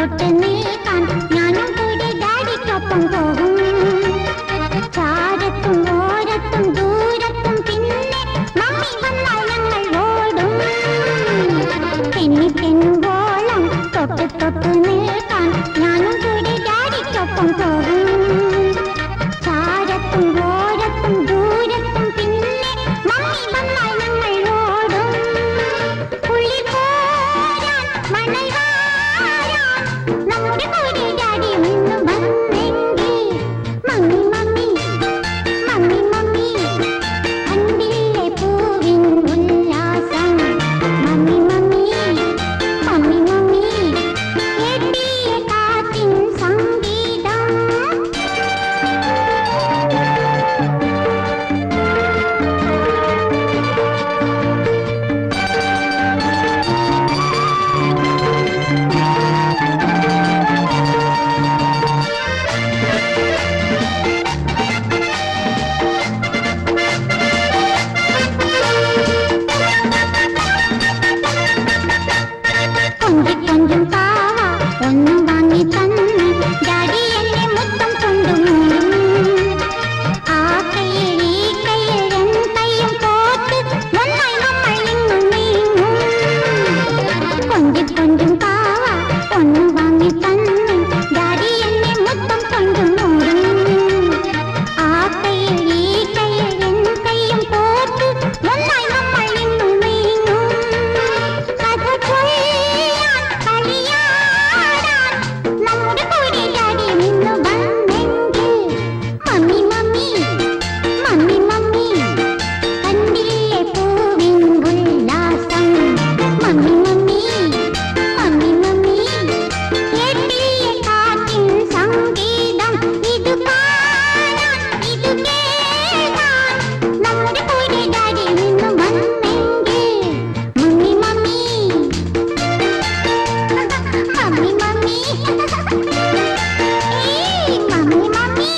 തൊട്ട് നീക്കാൻ ഞാനും കൂടെ ഡാഡിക്കൊപ്പം പോകും. ചാരത്തും ഓരത്തും ദൂരത്തും പിന്നെ മമ്മി വന്നാൽ ഞങ്ങൾ ഓടും. തെന്നി തെന്നുവോളം തൊട്ട് തൊട്ട് നിൽക്കാൻ ഞാനും കൂടെ ഡാഡിക്കൊപ്പം പോകും. ചാരത്തും ഓരത്തും ദൂരത്തും പിന്നെ മമ്മി വന്നാൽ ഞങ്ങൾ ഓടും. പുള്ളി പോരാൻ മണൽ വാരാൻ നമ്മുടെ കൂടെ ഡാഡി ഇന്ന് വന്നെങ്കിൽ മമ്മി മമ്മി മമ്മി മമ്മി കണ്ടില്ലേ പൂവിൻ ഉല്ലാസം. മമ്മി മമ്മി മമ്മി മമ്മി കേട്ടില്ലേ കാറ്റിൻ സംഗീതം. കൊഞ്ചി കൊഞ്ചും പാവ ഒന്നും വാങ്ങി തന്നു ഡാഡി എന്നെ മുത്തം കൊണ്ടുമൂടും. ആ കയ്യിൽ ഈ കയ്യിൽ രണ്ടയും കോർത്ത് നന്നായി നമ്മൾ ഇങ്ങു നീങ്ങും. കൊഞ്ചി കൊഞ്ചും പാവ ഒന്നും വാങ്ങി തന്നു ഡാഡി എന്നെ മുത്തം കൊണ്ടുമൂടും. ആ കയ്യിൽ ഈ കയ്യിൽ രണ്ടയും കോർത്ത് നന്നായി നമ്മൾ ഇങ്ങു നീങ്ങും. കഥ ചൊല്ലാൻ കളിയാടാൻ നമ്മുടെ കൂടെ ഡാഡി ഇന്ന് വന്നെങ്കിൽ മമ്മി മമ്മി മമ്മി മമ്മി കണ്ടില്ലേ പൂവിൻ ഉല്ലാസം. മമ്മി മമ്മി മമ്മി മമ്മി കേട്ടില്ലേ കാറ്റിൻ സംഗീതം. ഇത് കാണാൻ ഇത് കേൾക്കാൻ നമ്മുടെ കൂടെ ഡാഡി ഇന്ന് വന്നെങ്കിൽ മമ്മി മമ്മി മമ്മി മമ്മി ഏയ് മമ്മി മമ്മി.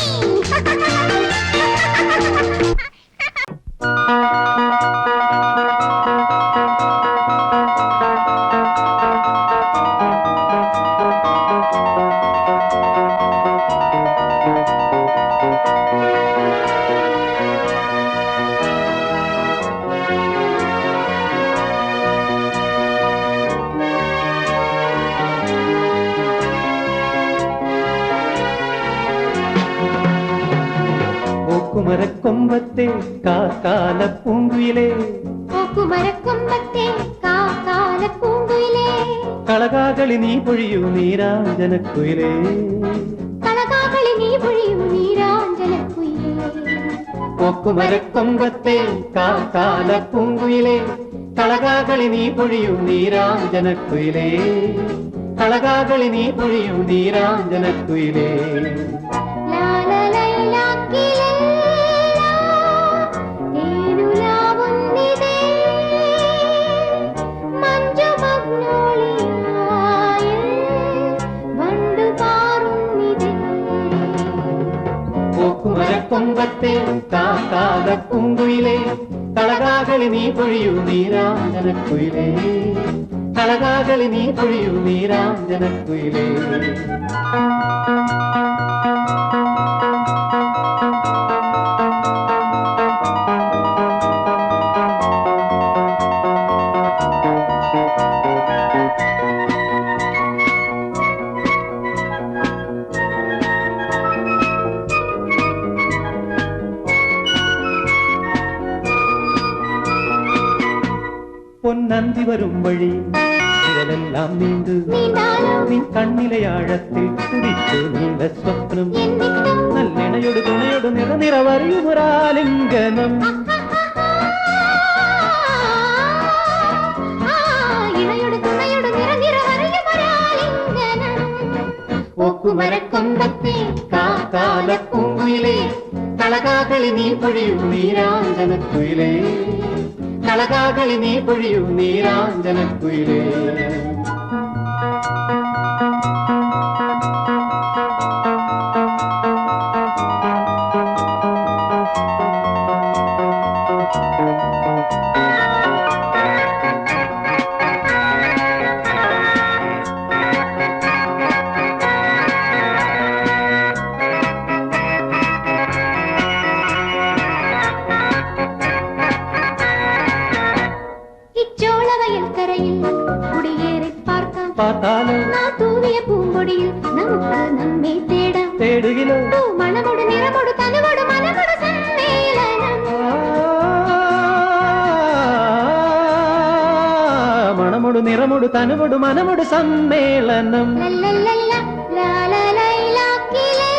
ഓക്കുമരക്കൊമ്പത്തെ കാക്കാല പൂങ്കുയിലേ, ഓക്കുമരക്കൊമ്പത്തെ കാക്കാല പൂങ്കുയിലേ, കളകാകളി നീ പൊഴിയൂ നീരാഞ്ജനക്കുയിലേ. കളകാകളി നീ പൊഴിയൂ നീരാഞ്ജനക്കുയിലേ. ഓക്കുമരക്കൊമ്പത്തെ കാക്കാല പൂങ്കുയിലേ, കളകാകളി നീ പൊഴിയൂ നീരാഞ്ജനക്കുയിലേ. കളകാകളി നീ പൊഴിയൂ നീരാഞ്ജനക്കുയിലേ. ഓക്കുമരക്കൊമ്പത്തെ കാക്കാല പൂങ്കുയിലേ, കളകാകളി നീ പൊഴിയൂ നീരാഞ്ജനക്കുയിലേ. കളകാകളി നീ പൊഴിയൂ നീരാഞ്ജനക്കുയിലേ. പൊന്നന്തി വരും വഴി നിഴലെല്ലാം നീണ്ടു നിൻ കണ്ണിലെ ആഴത്തിൽ കുടിച്ചു നീണ്ട സ്വപ്നം. നല്ലിണയോട് തുണയോട് നിറനിറവറിയുമൊരാലിംഗനം. ഓക്കുമരക്കൊമ്പത്തെ കാക്കാല പൂങ്കുയിലേ, കളകാകളി നീ പൊഴിയൂ നീരാഞ്ജനക്കുയിലേ. കളകാകളി നീ പൊഴിയൂ നീരാഞ്ജനക്കുയിലേ. பார்த்தாலும் நான் தூவிய பூங்கொடியில் നമുക്ക് നമ്മെ തേടാം തേടുകിലോ മണമോട് നിറമോട് തനുവോട് മനമോട് സമ്മേളനം മണമോട് നിറമോട് തനുവോട് മനമോട് സമ്മേളനം ലല്ലല്ലല്ല ലാലലൈലാക്കിലേ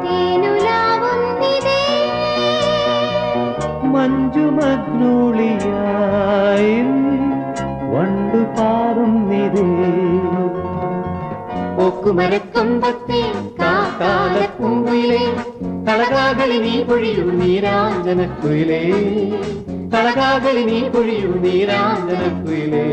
തേനുലാവുന്നിതേ മഞ്ജുമഗ്നൂളിയായി വണ്ടു പാറുന്നിതേ ഒക്കുമരക്കൊമ്പത്തെ കാക്കാലപ്പൂങ്കുയിലേ കളകാകളി നീ പൊഴിയൂ നീരാഞ്ജനക്കുയിലേ കളകാകളി നീ പൊഴിയൂ നീരാഞ്ജനക്കുയിലേ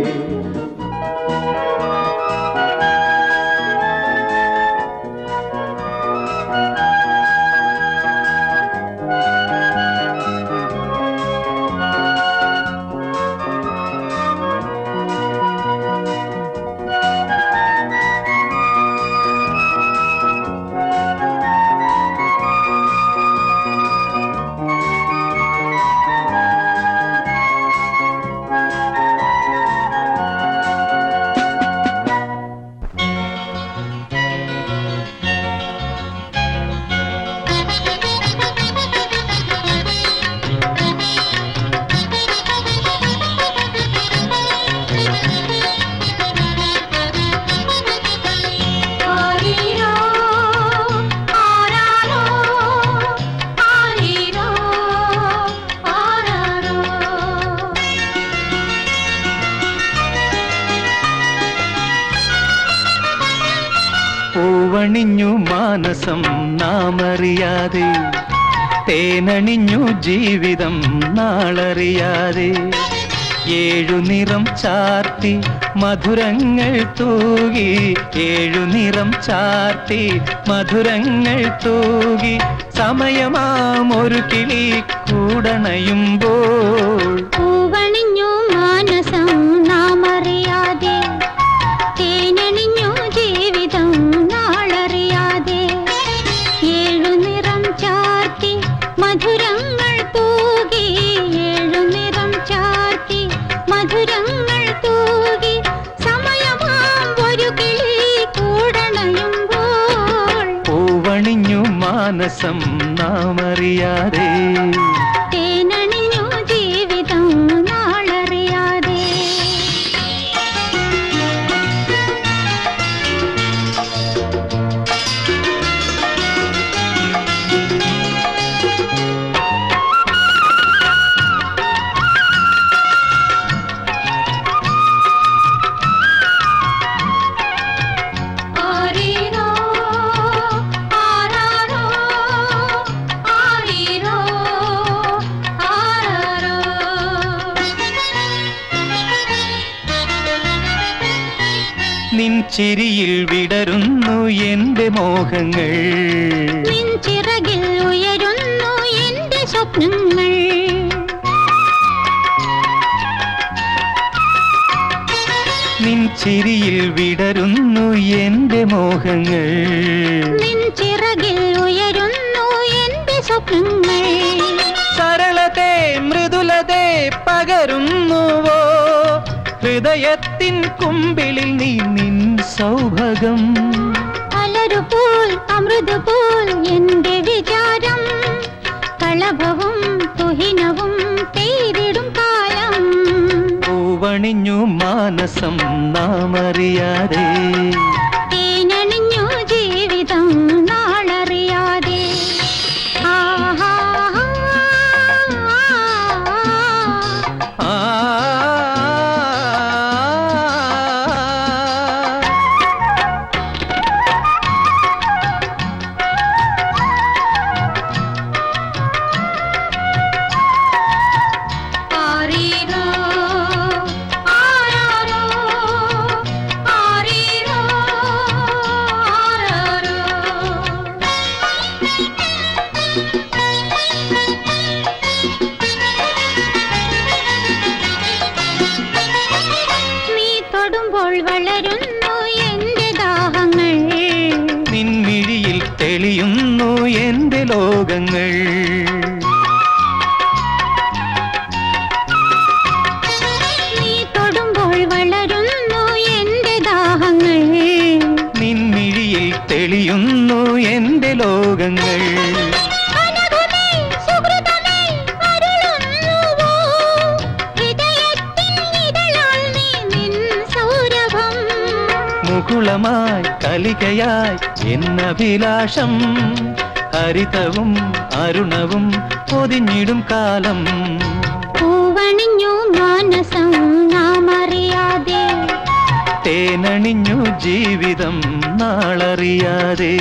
പൂവണിഞ്ഞു മാനസം നാമറിയാതെ തേനണിഞ്ഞു ജീവിതം നാളറിയാതെ ഏഴു നിറം ചാർത്തി മധുരങ്ങൾ തൂകി ഏഴു നിറം ചാർത്തി മധുരങ്ങൾ തൂകി സമയമാം ഒരു കിളി കൂടണയുമ്പോൾ പൂവണിഞ്ഞു മാനസം നാമറിയാതെ തേനണിഞ്ഞു ജീവിതം നാളറിയാതെ ഏഴു നിറം ചാർത്തി മധുരങ്ങൾ തൂകി ഏഴു നിറം ചാർത്തി മധുരങ്ങൾ തൂകി സമയമാം ഒരു കിളി കൂടണയുമ്പോൾ പൂവണിഞ്ഞു മാനസം നാമറിയാതെ തേനണിഞ്ഞു ജീവിതം നാളറിയാതെ ആരീരോ ആരാരോ ആരീരോ ആരാരോ നിൻ ചിരിയിൽ വിടരുന്നു എന്റെ മോഹങ്ങൾ നിൻ ചിറകിൽ ഉയരുന്നു എന്റെ സ്വപ്നങ്ങൾ നിൻ ചിരിയിൽ വിടരുന്നു എന്റെ മോഹങ്ങൾ നിൻ ചിറകിൽ ഉയരുന്നു എന്റെ സ്വപ്നങ്ങൾ സരളതേ മൃദുലതേ പകരുന്നുവോ ഹൃദയത്തിൻ കുമ്പിളിൽ നീ നിൻ സൗഭകം അലരുപോൽ അമൃതുപോൽ എന്റെ വിചാരം കളഭവും തുഹിനവും പെയ്തിടും കാലം പൂവണിഞ്ഞു മാനസം നാമറിയാതെ തേനണിഞ്ഞു ജീവിതം നാളറിയാതെ ആഹാ ആ ആരീരോ ആരാരോ ആരീരോ ആരാരോ നീ തൊടുമ്പോൾ വളരുന്നു എന്റെ ദാഹങ്ങൾ നിൻമിഴിയിൽ തെളിയുന്നു എന്റെ ലോകങ്ങൾ നീ തൊടുമ്പോൾ വളരുന്നു മുകുളമായി കലികയായി എന്നഭിലാഷം ഹരിതവും അരുണവും പൊതിഞ്ഞിടും കാലം പൂവണിഞ്ഞു മാനസം നാം അറിയാതെ തേനണിഞ്ഞു ജീവിതം നാളറിയാതെ